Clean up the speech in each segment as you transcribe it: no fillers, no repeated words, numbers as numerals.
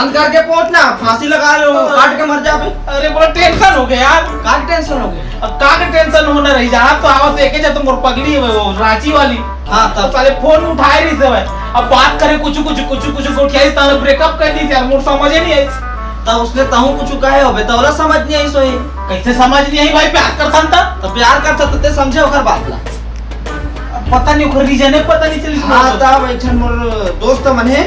बंद करके पहुंचना, फांसी लगा लो, काट के मर जा बे। अरे बड़ा टेंशन हो गया यार। का टेंशन हो गया? अब का के टेंशन होना रही जा तो आवाज देखे जा तुम पगली है वो रांची वाली। हाँ तो तब साले फोन उठाए नहीं सब। अब बात करे कुछ उठाई ताने ब्रेकअप कर दी यार, मुझे समझ नहीं आई। तब उसने तहु कुछ कहे होबे तोरा समझ नहीं आई सोई। कैसे समझ नहीं आई भाई, प्यार करता था तो प्यार करता तो ते समझे ओकर बात ला। पता नहीं ओकर रीजन है, पता नहीं चली। हाँ तब ऐठन मोर दोस्त मन है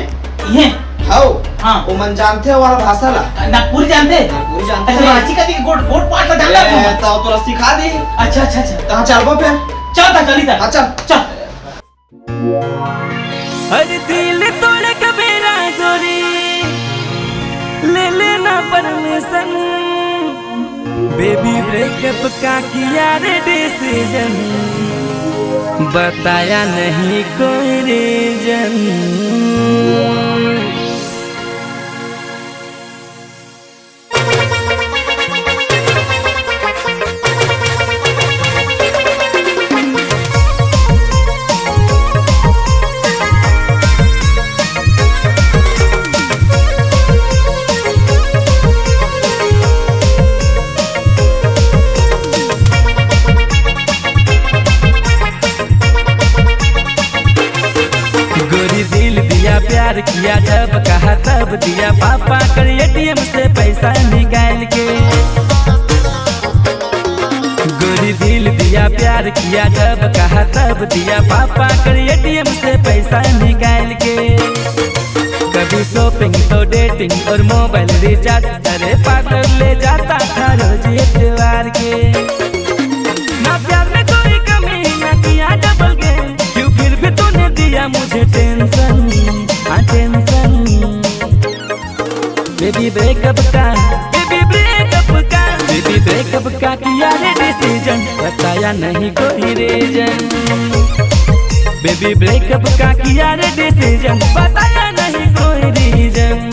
ये हाउ हाँ वो मन जानते हो वाला भाषा ला। नागपुर जानते नागपुरी जानते अच्छा हैं। रांची का दी गोट पाट का जानला तू। तो तोरा सिखा दी। अच्छा अच्छा अच्छा कहां चलबो फिर? चल ता चली ता। हाँ चल चल हर दिल तोड़ के मेरा गोरी ले लेना परमिशन, बेबी ब्रेकअप का किया रे डिसीजन, बताया नहीं कोई रीजन। प्यार किया जब कहा तब दिया, पापा कर एटीएम से पैसा निकाल के। गोरी दिल दिया प्यार किया जब कहा तब दिया, पापा कर एटीएम से पैसा निकाल के। कभी शॉपिंग तो डेटिंग और मोबाइल रिचार्ज, अरे पार्लर ले जाता था रोज इतवार के। ना प्यार में कोई कमी ना किया डबल गेम, क्यों फिर भी तूने दिया मुझे टेंशन, टेंशन। बेबी ब्रेकअप का किया रे डिसीजन, बताया नहीं कोई रीजन। बेबी ब्रेकअप का किया रे डिसीजन, बताया नहीं कोई रीजन।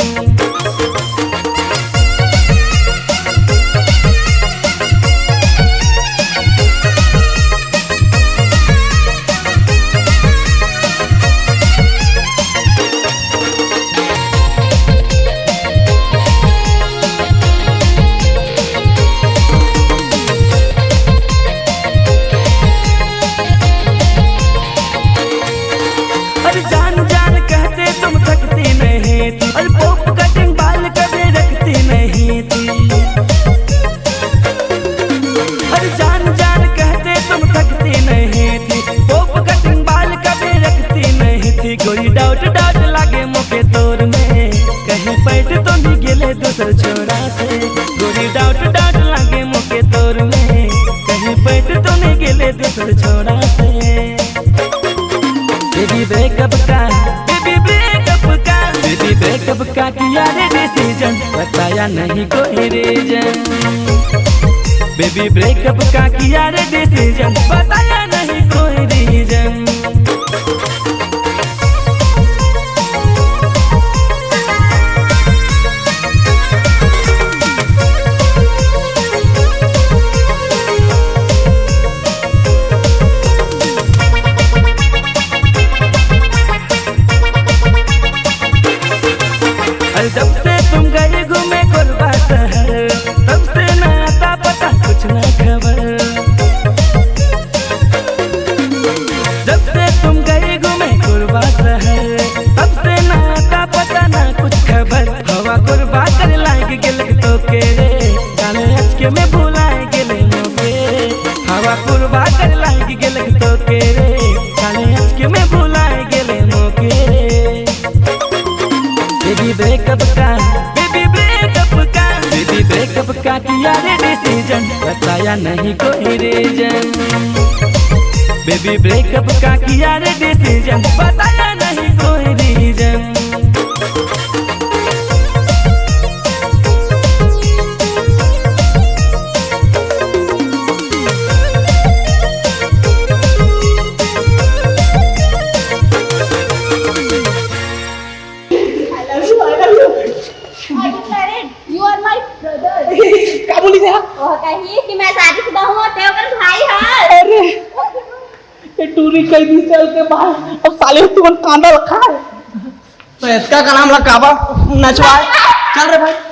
जान जान कहते तुम थकती नहीं थी, और पॉप कटिंग बाल कभी रखती नहीं थी। और जान जान कहते तुम थकती नहीं थी, पॉप कटिंग बाल कभी रखती नहीं थी। कोई डाउट डाउट लागे मुके तोर में, कहीं पैठ तो नहीं गिले दूसर छोरा से। कोई डाउट डाउट लागे मुके तोर में, कहीं पैठ तो नहीं गिले दूसर छोरा से। बेबी ब्रेकअप का किया रे डिसीजन, बताया नहीं कोई रीजन। बेबी ब्रेकअप का किया रे डिसीजन, बताया नहीं कोई रीजन। जब से तुम गए घूमे कोलबा शहर, तब से ना आता पता कुछ ना खबर। जब से तुम गए घूमे कोलबा शहर, तब से ना आता पता ना कुछ खबर। हवा कोलबा कर लाग गेल तो के रे, काले अचके में भुलाए गेले मोके। हवा कोलबा कर लाग गेल तो के रे, काले अचके में भुलाए गेले मोके। बेबी ब्रेकअप का किया रे डिसीजन, बताया नहीं कोई रीजन। बेबी ब्रेकअप का किया रे डिसीजन, बताया नहीं कोई रीजन। क्या बोली थे? कही कि मैं शादीशुदा हूँ, ते ओकर भाई है। अरे ये टूरी कई दिन चल के बाहर, अब साले तुमन कांदा रखा है। तो इसका का नाम लगा काबा नचवाए चल रे भाई